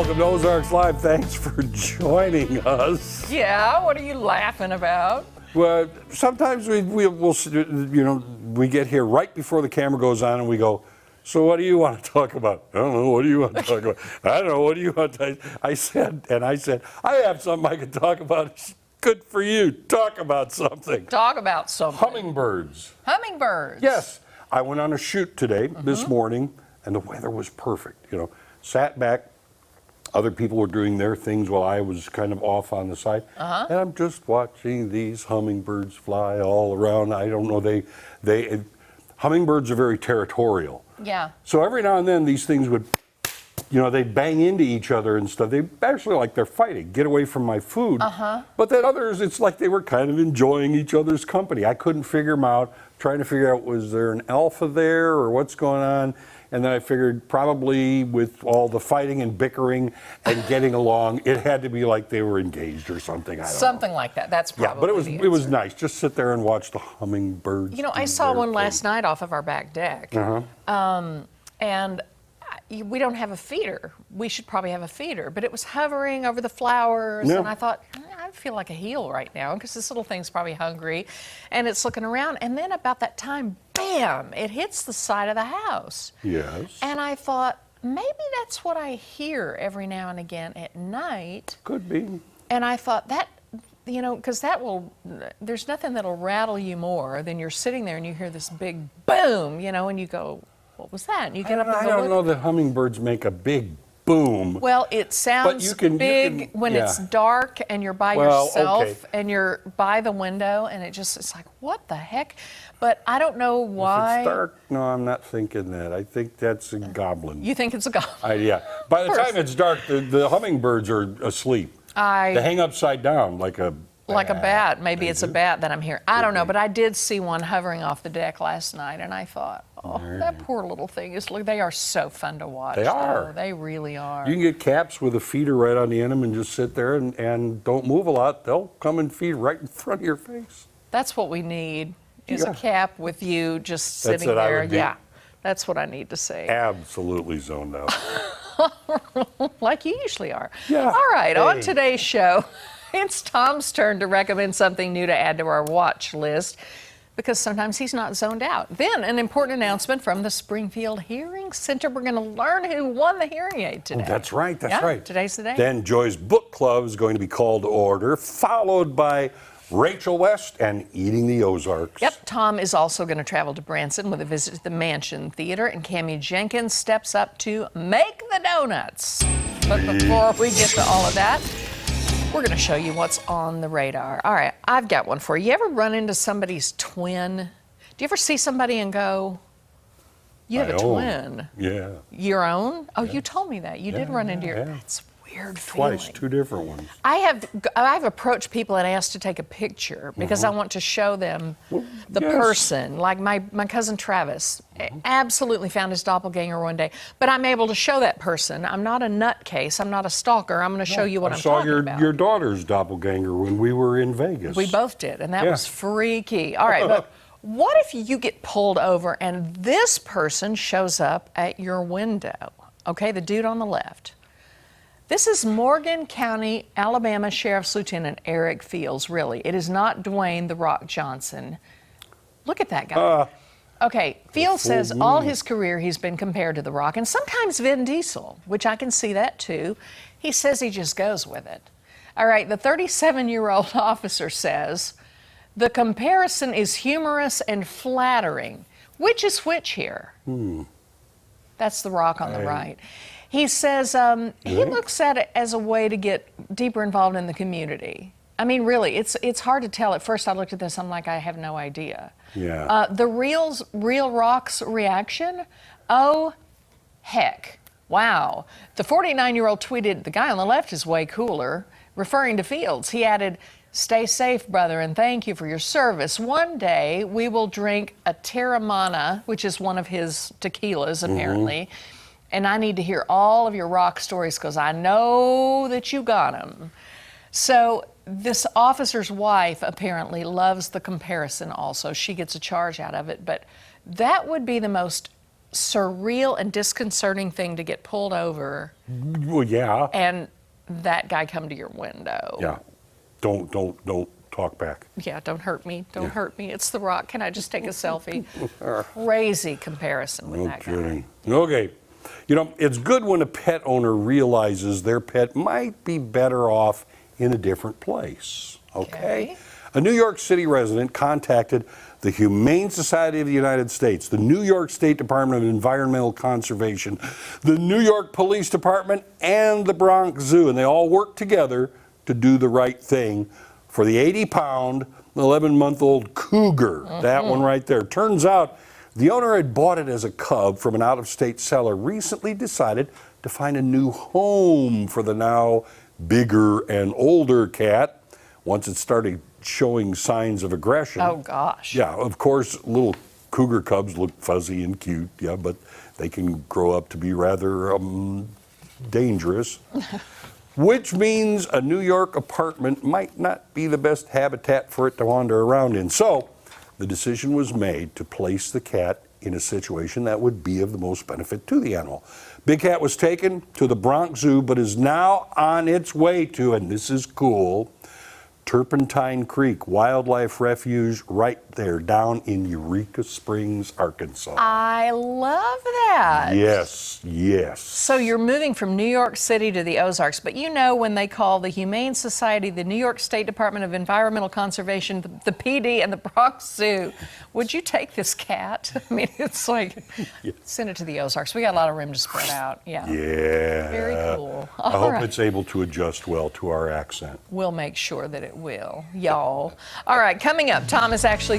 Welcome to Ozarks Live. Thanks for joining us. Yeah, what are you laughing about? Well, sometimes we get here right before the camera goes on and we go, so what do you want to talk about? I don't know. What do you want to talk about? I don't know. What do you want to I said, I have something I can talk about. It's good for you. Talk about something. Talk about something. Hummingbirds. Hummingbirds. Yes. I went on a shoot today, this morning, and the weather was perfect. You know, sat back. Other people were doing their things while I was kind of off on the side. And I'm just watching these hummingbirds fly all around. I don't know, hummingbirds are very territorial. Yeah. So every now and then these things would, they'd bang into each other and stuff. They actually like they're fighting, get away from my food. But then others, it's like they were kind of enjoying each other's company. I couldn't figure them out, trying to figure out, was there an alpha there or what's going on? And then I figured probably with all the fighting and bickering and getting along, it had to be like they were engaged or something. I don't know. Something like that. That's probably but it was nice. Just sit there and watch the hummingbirds. You know, I saw one last night off of our back deck. And we don't have a feeder. We should probably have a feeder. But it was hovering over the flowers. And I thought, I feel like a heel right now because this little thing's probably hungry. And it's looking around. And then about that time, bam, it hits the side of the house. Yes. And I thought, maybe that's what I hear every now and again at night. Could be. And I thought that, because there's nothing that'll rattle you more than you're sitting there and you hear this big boom, and you go, what was that? And you get up and go, I don't know that hummingbirds make a big boom. Well, it sounds big when it's dark and you're by yourself and you're by the window and it's like, what the heck? But I don't know why. If it's dark, no, I'm not thinking that. I think that's a goblin. You think it's a goblin? Yeah. By the time it's dark, the hummingbirds are asleep. They hang upside down like a bat. Maybe it's a bat that I'm hearing. I don't know, but I did see one hovering off the deck last night, and I thought, that poor little thing they are so fun to watch. They are. They really are. You can get caps with a feeder right on the end of them and just sit there and don't move a lot. They'll come and feed right in front of your face. That's what we need, is a cap with you just sitting there. Yeah, that's what I need to see. Absolutely zoned out. Like you usually are. Yeah. All right, on today's show, it's Tom's turn to recommend something new to add to our watch list, because sometimes he's not zoned out. Then an important announcement from the Springfield Hearing Center. We're going to learn who won the hearing aid today. That's right. That's right. Today's the day. Then Joy's book club is going to be called to order, followed by Rachel West and Eating the Ozarks. Yep. Tom is also going to travel to Branson with a visit to the Mansion Theater, and Cammie Jenkins steps up to make the donuts. But before we get to all of that, we're going to show you what's on the radar. All right, I've got one for you. You ever run into somebody's twin? Do you ever see somebody and go, you have a twin? Yeah. Your own? Oh, you told me that. You did run into your... That's weird feeling. Twice, two different ones. I've approached people and asked to take a picture because I want to show them the person. Like my cousin Travis absolutely found his doppelganger one day, but I'm able to show that person. I'm not a nutcase. I'm not a stalker. I'm going to show you what I'm talking about. I saw your daughter's doppelganger when we were in Vegas. We both did, and that was freaky. All right, but what if you get pulled over and this person shows up at your window? Okay, the dude on the left. This is Morgan County, Alabama Sheriff's Lieutenant Eric Fields, really. It is not Dwayne "The Rock" Johnson. Look at that guy. Okay, Fields says all his career he's been compared to The Rock, and sometimes Vin Diesel, which I can see that too. He says he just goes with it. All right, the 37-year-old officer says, the comparison is humorous and flattering. Which is which here? That's The Rock on the right. He says he looks at it as a way to get deeper involved in the community. I mean, really, it's hard to tell. At first I looked at this, I'm like, I have no idea. Yeah. The real Rock's reaction, oh, heck. Wow. The 49-year-old tweeted, the guy on the left is way cooler, referring to Fields. He added, stay safe, brother, and thank you for your service. One day we will drink a Terramana, which is one of his tequilas, apparently. And I need to hear all of your Rock stories because I know that you got them. So this officer's wife apparently loves the comparison also. She gets a charge out of it. But that would be the most surreal and disconcerting thing to get pulled over Well, yeah. and that guy come to your window. Yeah. Don't talk back. Yeah, don't hurt me. Don't hurt me. It's The Rock. Can I just take a selfie? Crazy comparison with that guy. Okay. You know, it's good when a pet owner realizes their pet might be better off in a different place. Okay? A New York City resident contacted the Humane Society of the United States, the New York State Department of Environmental Conservation, the New York Police Department, and the Bronx Zoo, and they all worked together to do the right thing for the 80-pound, 11-month-old cougar. That one right there. Turns out the owner had bought it as a cub from an out-of-state seller, recently decided to find a new home for the now bigger and older cat once it started showing signs of aggression. Oh, gosh. Yeah, of course, little cougar cubs look fuzzy and cute, yeah, but they can grow up to be rather dangerous. Which means a New York apartment might not be the best habitat for it to wander around in. So the decision was made to place the cat in a situation that would be of the most benefit to the animal. Big Cat was taken to the Bronx Zoo, but is now on its way to, and this is cool, Turpentine Creek Wildlife Refuge right there down in Eureka Springs, Arkansas. I love that. Yes, yes. So you're moving from New York City to the Ozarks, but you know when they call the Humane Society, the New York State Department of Environmental Conservation, the PD, and the Bronx Zoo, would you take this cat? I mean, it's like, send it to the Ozarks. We got a lot of room to spread out. Yeah. Yeah. Very cool. I hope right. it's able to adjust well to our accent. We'll make sure that it will, y'all. All right, coming up, Tom is actually